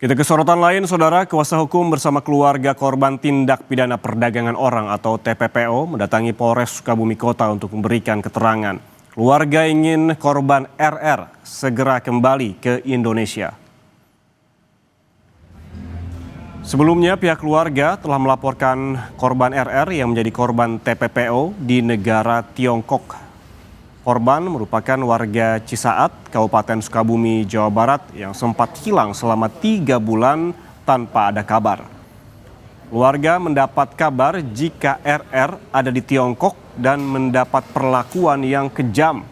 Kita ke sorotan lain, Saudara. Kuasa hukum bersama keluarga korban tindak pidana perdagangan orang atau TPPO mendatangi Polres Sukabumi Kota untuk memberikan keterangan. Keluarga ingin korban RR segera kembali ke Indonesia. Sebelumnya, pihak keluarga telah melaporkan korban RR yang menjadi korban TPPO di negara Tiongkok. Korban merupakan warga Cisaat, Kabupaten Sukabumi, Jawa Barat yang sempat hilang selama 3 bulan tanpa ada kabar. Keluarga mendapat kabar jika RR ada di Tiongkok dan mendapat perlakuan yang kejam.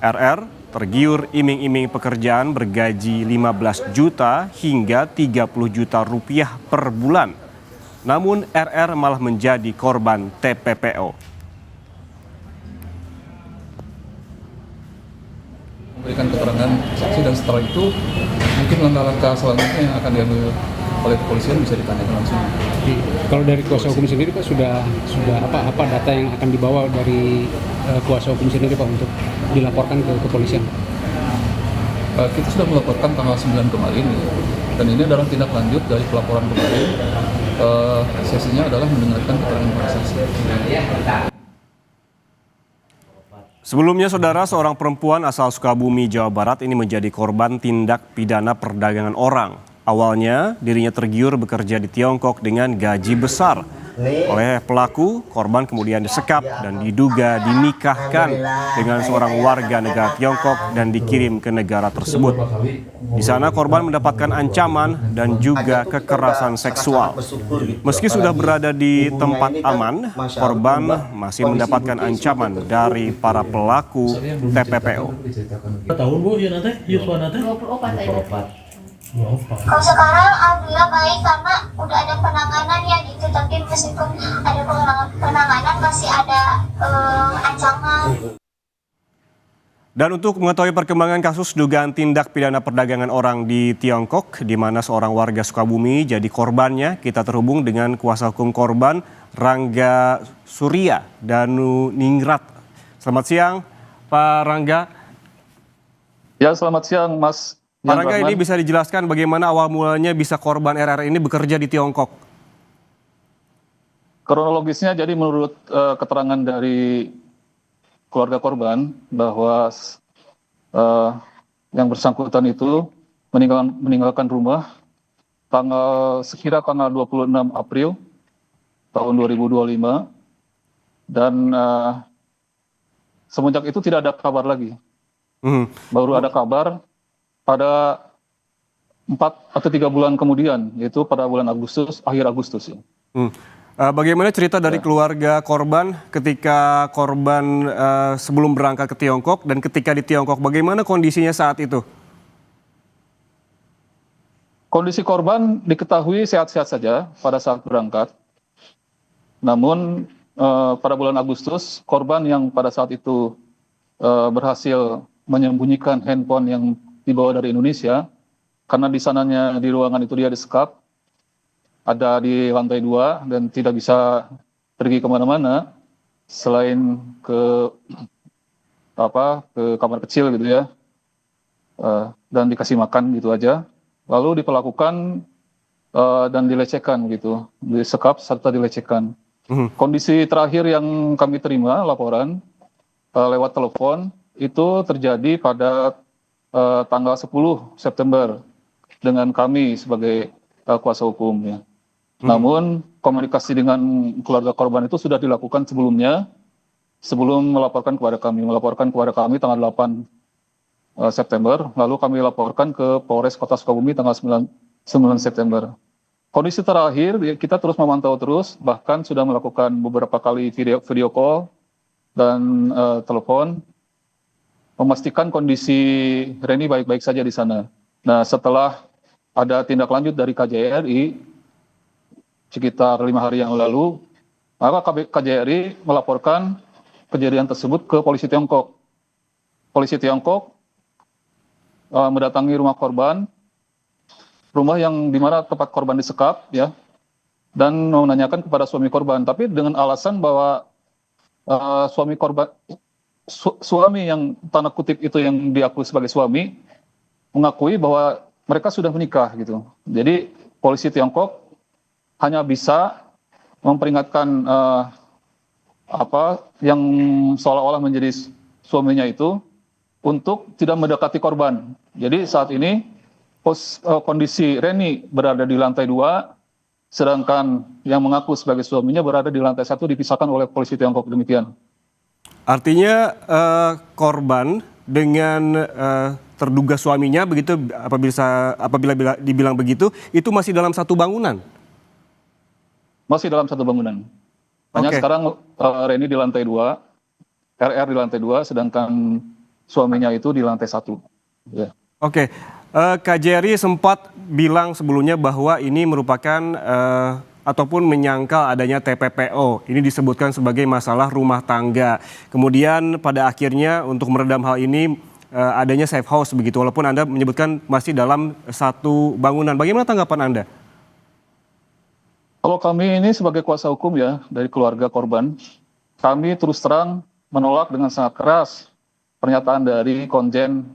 RR tergiur iming-iming pekerjaan bergaji 15 juta hingga 30 juta rupiah per bulan. Namun RR malah menjadi korban TPPO. Memberikan keterangan saksi dan setelah itu mungkin langkah-langkah selanjutnya yang akan diambil oleh kepolisian bisa ditanyakan langsung. Kalau dari kuasa hukum sendiri Pak sudah apa data yang akan dibawa dari kuasa hukum sendiri Pak untuk dilaporkan ke kepolisian? Kita sudah melaporkan tanggal 9 kemarin dan ini adalah tindak lanjut dari pelaporan kemarin. Sesinya adalah mendengarkan keterangan para saksi. Sebelumnya, Saudara, seorang perempuan asal Sukabumi, Jawa Barat ini menjadi korban tindak pidana perdagangan orang. Awalnya, dirinya tergiur bekerja di Tiongkok dengan gaji besar. Oleh pelaku, korban kemudian disekap dan diduga dinikahkan dengan seorang warga negara Tiongkok dan dikirim ke negara tersebut. Di sana korban mendapatkan ancaman dan juga kekerasan seksual. Meski sudah berada di tempat aman, korban masih mendapatkan ancaman dari para pelaku TPPO. Tahun Bu, ya nanti, Yuswa nanti? 24. Kalau sekarang alhamdulillah baik karena udah ada penanganan ya gitu, tapi meskipun ada penanganan masih ada ancaman. Dan untuk mengetahui perkembangan kasus dugaan tindak pidana perdagangan orang di Tiongkok, di mana seorang warga Sukabumi jadi korbannya, kita terhubung dengan kuasa hukum korban Rangga Surya Danu Ningrat. Selamat siang, Pak Rangga. Ya, selamat siang, Mas. Pak Rangga, ini bisa dijelaskan bagaimana awal mulanya bisa korban RR ini bekerja di Tiongkok? Kronologisnya jadi menurut keterangan dari keluarga korban bahwa yang bersangkutan itu meninggalkan rumah sekira tanggal 26 April tahun 2025 dan semenjak itu tidak ada kabar lagi. Baru ada kabar pada 4 atau 3 bulan kemudian, yaitu pada bulan Agustus, akhir Agustus. Ya. Bagaimana cerita dari keluarga korban ketika korban sebelum berangkat ke Tiongkok dan ketika di Tiongkok, bagaimana kondisinya saat itu? Kondisi korban diketahui sehat-sehat saja pada saat berangkat. Namun pada bulan Agustus, korban yang pada saat itu berhasil menyembunyikan handphone yang dibawa dari Indonesia, karena di sananya di ruangan itu dia disekap, ada di lantai 2 dan tidak bisa pergi kemana-mana selain ke kamar kecil gitu ya, dan dikasih makan gitu aja, lalu diperlakukan dan dilecehkan gitu, disekap serta dilecehkan. Kondisi terakhir yang kami terima laporan lewat telepon itu terjadi pada tanggal 10 September dengan kami sebagai kuasa hukum ya. Namun komunikasi dengan keluarga korban itu sudah dilakukan sebelumnya, sebelum melaporkan kepada kami. Melaporkan kepada kami tanggal 8 September, lalu kami laporkan ke Polres Kota Sukabumi tanggal 9 September. Kondisi terakhir kita terus memantau terus, bahkan sudah melakukan beberapa kali video call dan telepon, memastikan kondisi Reni baik-baik saja di sana. Nah, setelah ada tindak lanjut dari KJRI sekitar 5 hari yang lalu, maka KJRI melaporkan kejadian tersebut ke polisi Tiongkok. Polisi Tiongkok mendatangi rumah korban, rumah yang dimana tempat korban disekap, ya, dan menanyakan kepada suami korban, tapi dengan alasan bahwa suami yang tanda kutip itu yang diakui sebagai suami mengakui bahwa mereka sudah menikah gitu. Jadi polisi Tiongkok hanya bisa memperingatkan yang seolah-olah menjadi suaminya itu untuk tidak mendekati korban. Jadi saat ini kondisi Reni berada di lantai 2, sedangkan yang mengaku sebagai suaminya berada di lantai 1 dipisahkan oleh polisi Tiongkok, demikian. Artinya korban dengan terduga suaminya begitu, apabila dibilang begitu, itu masih dalam satu bangunan? Masih dalam satu bangunan. Hanya sekarang Reni di lantai 2, RR di lantai 2, sedangkan suaminya itu di lantai 1. Ya. Oke, Kak Jerry sempat bilang sebelumnya bahwa ini merupakan ataupun menyangkal adanya TPPO. Ini disebutkan sebagai masalah rumah tangga. Kemudian pada akhirnya untuk meredam hal ini adanya safe house begitu. Walaupun Anda menyebutkan masih dalam satu bangunan. Bagaimana tanggapan Anda? Kalau kami ini sebagai kuasa hukum ya dari keluarga korban, kami terus terang menolak dengan sangat keras pernyataan dari Konjen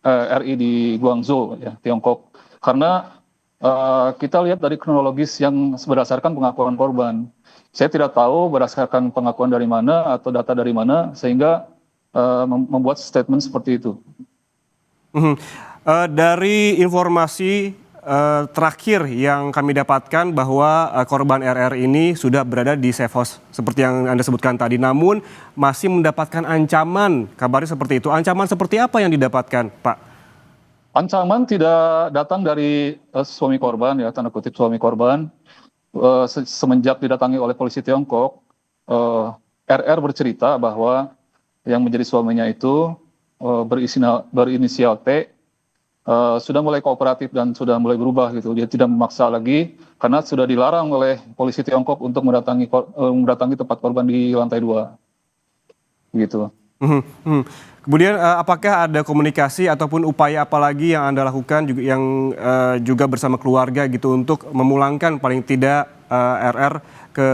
RI di Guangzhou, ya, Tiongkok. Karena kita lihat dari kronologis yang berdasarkan pengakuan korban. Saya tidak tahu berdasarkan pengakuan dari mana atau data dari mana sehingga membuat statement seperti itu. Dari informasi terakhir yang kami dapatkan bahwa korban RR ini sudah berada di safe house seperti yang Anda sebutkan tadi, namun masih mendapatkan ancaman, kabarnya seperti itu. Ancaman seperti apa yang didapatkan, Pak? Ancaman tidak datang dari suami korban, ya, tanda kutip suami korban. Semenjak didatangi oleh polisi Tiongkok, RR bercerita bahwa yang menjadi suaminya itu berinisial T, sudah mulai kooperatif dan sudah mulai berubah gitu. Dia tidak memaksa lagi karena sudah dilarang oleh polisi Tiongkok untuk mendatangi tempat korban di lantai 2. Gitu. Kemudian apakah ada komunikasi ataupun upaya apa lagi yang Anda lakukan juga bersama keluarga gitu untuk memulangkan paling tidak RR ke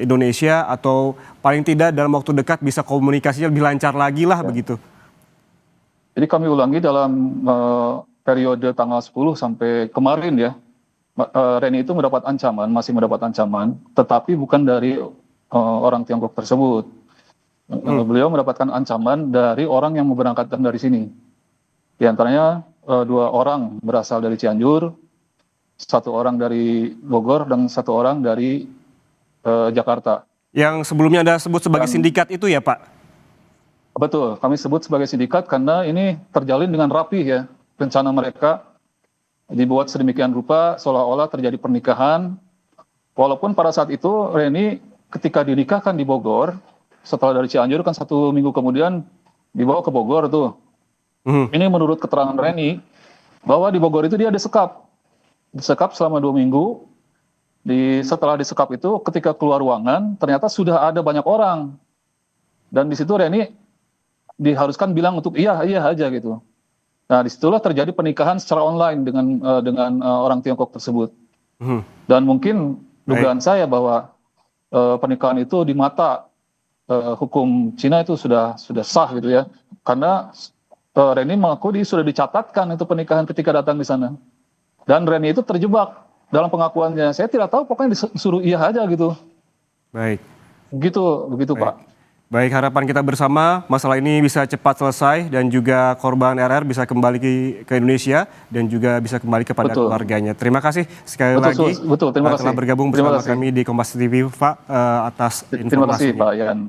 Indonesia atau paling tidak dalam waktu dekat bisa komunikasinya lebih lancar lagi lah begitu? Jadi kami ulangi dalam periode tanggal 10 sampai kemarin ya, Reni itu masih mendapat ancaman, tetapi bukan dari orang Tiongkok tersebut. Beliau mendapatkan ancaman dari orang yang memberangkatkan dari sini. Di antaranya 2 orang berasal dari Cianjur, 1 orang dari Bogor, dan 1 orang dari Jakarta. Yang sebelumnya Anda sebut sebagai sindikat itu ya, Pak? Betul, kami sebut sebagai sindikat karena ini terjalin dengan rapih ya. Rencana mereka dibuat sedemikian rupa seolah-olah terjadi pernikahan. Walaupun pada saat itu Reni ketika dinikahkan di Bogor, setelah dari Cianjur kan 1 minggu kemudian dibawa ke Bogor tuh. Ini menurut keterangan Reni bahwa di Bogor itu dia disekap selama 2 minggu. Setelah disekap itu ketika keluar ruangan ternyata sudah ada banyak orang. Dan di situ Reni diharuskan bilang untuk iya aja gitu. Nah disitulah terjadi pernikahan secara online dengan orang Tiongkok tersebut. Dan mungkin dugaan saya bahwa pernikahan itu di mata hukum Cina itu sudah sah gitu ya. Karena Reni mengaku sudah dicatatkan itu pernikahan ketika datang di sana. Dan Reni itu terjebak dalam pengakuannya. Saya tidak tahu, pokoknya disuruh iya aja gitu. Baik. Begitu Pak. Baik, harapan kita bersama masalah ini bisa cepat selesai dan juga korban RR bisa kembali ke Indonesia dan juga bisa kembali kepada keluarganya. Terima kasih sekali lagi terima kasih. telah bergabung bersama kami di Kompas TV, Pak, atas informasinya. Terima kasih Pak Yan.